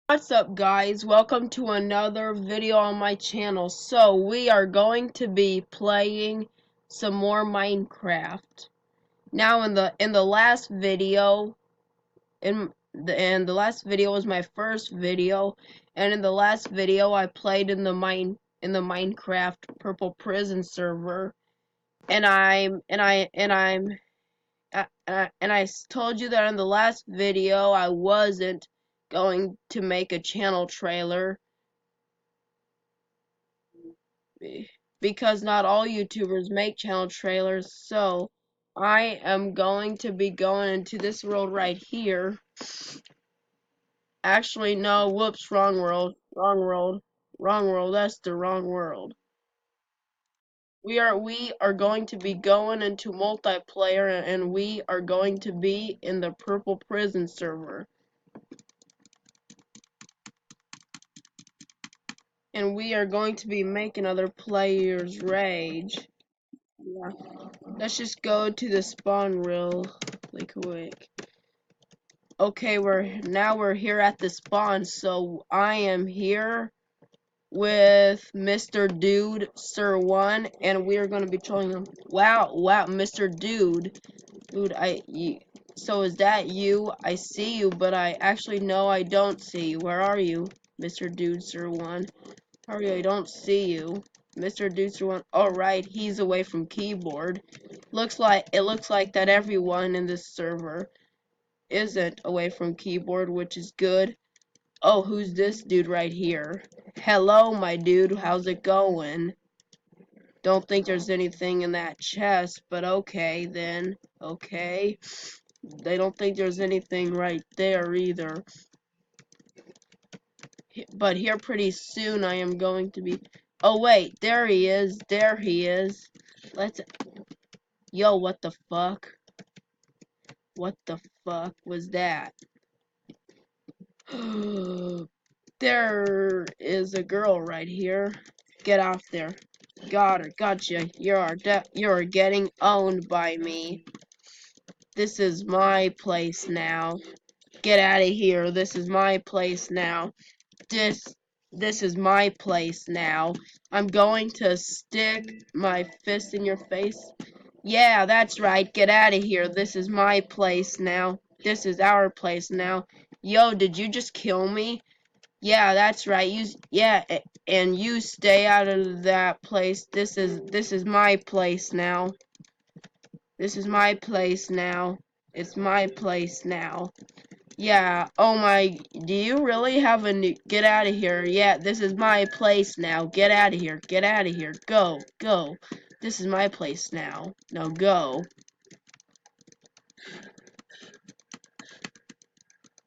What's up, guys? Welcome to another video on my channel. So we are going to be playing some more Minecraft. Now in the last video, and the last video was my first video, and in the last video I played in the Minecraft Purple Prison server, and I told you that in the last video I wasn't going to make a channel trailer because not all YouTubers make channel trailers. So I am going to be going into this world right here. Actually, no, whoops, wrong world, wrong world, wrong world. That's the wrong world. We are going to be going into multiplayer, and we are going to be in the Purple Prison server. And we are going to be making other players rage. Yeah. Let's just go to the spawn really quick. Okay, we're here at the spawn, so I am here with Mr. Dude Sir One, and we are gonna be trolling him. Wow, Mr. Dude, so is that you? I see you, but I actually no, I don't see you. Where are you, Mr. Dude Sir One? Where are you? I don't see you, Mr. Dude Sir One. All right, he's away from keyboard. It looks like that everyone in this server isn't away from keyboard, which is good. Oh, who's this dude right here? Hello, my dude. How's it going? Don't think there's anything in that chest, but okay then. Okay. They don't think there's anything right there either. But here pretty soon I am going to be... Oh, wait. There he is. There he is. Let's... Yo, what the fuck? What the fuck was that? There is a girl right here. Get off there. Got her. Gotcha. You're getting owned by me. This is my place now. Get out of here. This is my place now. This is my place now. I'm going to stick my fist in your face. Yeah, that's right. Get out of here. This is my place now. This is our place now. Yo, did you just kill me? Yeah, that's right. And you stay out of that place. This is my place now. This is my place now. It's my place now. Yeah. Oh my. Do you really have a new? Get out of here. Yeah, this is my place now. Get out of here. Get out of here. Go. Go. This is my place now. Now go.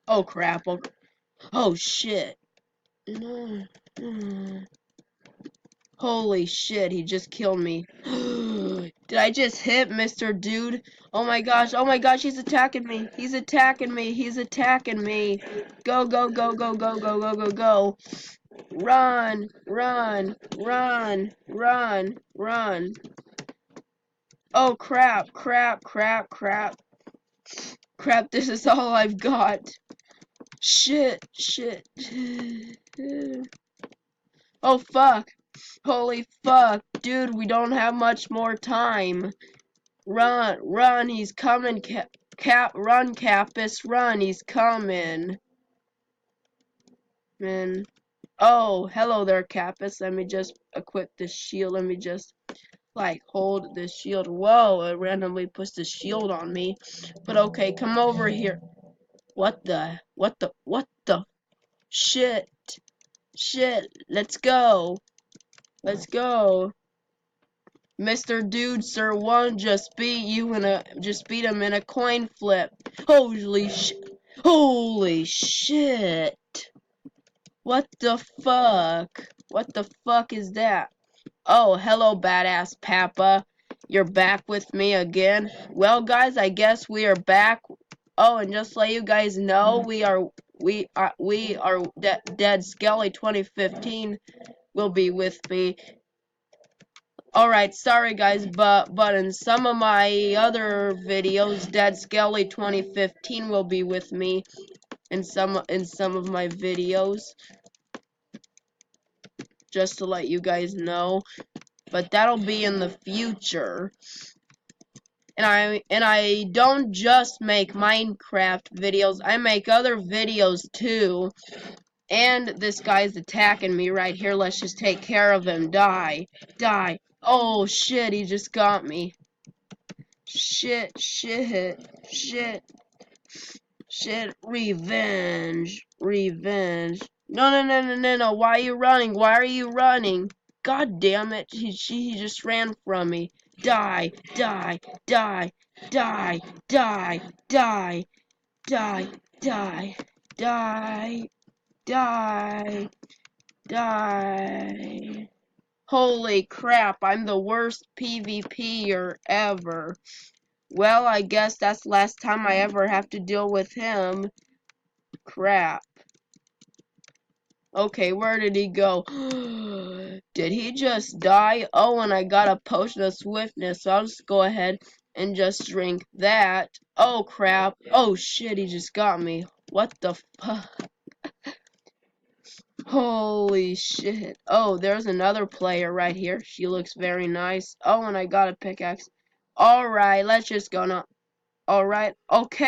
Oh crap. Oh shit. No. Holy shit, he just killed me. Did I just hit Mr. Dude? Oh my gosh, he's attacking me. He's attacking me. He's attacking me. Go, go, go, go, go, go, go, go, go. Run, run, run, run, run. Oh crap, crap, crap, crap. Crap, this is all I've got. Shit, shit. Oh fuck. Holy fuck, dude, we don't have much more time. Run, run, he's coming, run, Capus, run, he's coming. Man. Oh, hello there, Capus. Let me just equip this shield. Let me just, like, hold this shield. Whoa, it randomly puts the shield on me. But okay, come over here. What the shit, shit, let's go. Let's go. Mr. Dude Sir One just beat him in a coin flip. Holy shit. What the fuck? What the fuck is that? Oh, hello Badass Papa. You're back with me again. Well guys, I guess we are back. Oh, and just to let you guys know, Dead Skelly 2015 will be with me. Alright, sorry guys, but in some of my other videos, Dead Skelly 2015 will be with me. in some of my videos, just to let you guys know. But that'll be in the future. And I don't just make Minecraft videos, I make other videos too. And this guy's attacking me right here. Let's just take care of him. Die. Die. Oh shit, he just got me. Shit, shit, shit, shit. Revenge. Revenge. No, no, no, no, no, no. Why are you running? Why are you running? God damn it. He just ran from me. Die. Die. Die. Die. Die. Die. Die. Die. Die. Die. Die. Holy crap, I'm the worst PvPer ever. Well, I guess that's the last time I ever have to deal with him. Crap. Okay, where did he go? Did he just die? Oh, and I got a potion of swiftness, so I'll just go ahead and just drink that. Oh, crap. Oh, shit, he just got me. What the fuck? Holy shit. Oh, there's another player right here. She looks very nice. Oh, and I got a pickaxe. Alright, let's just go now. Alright, okay.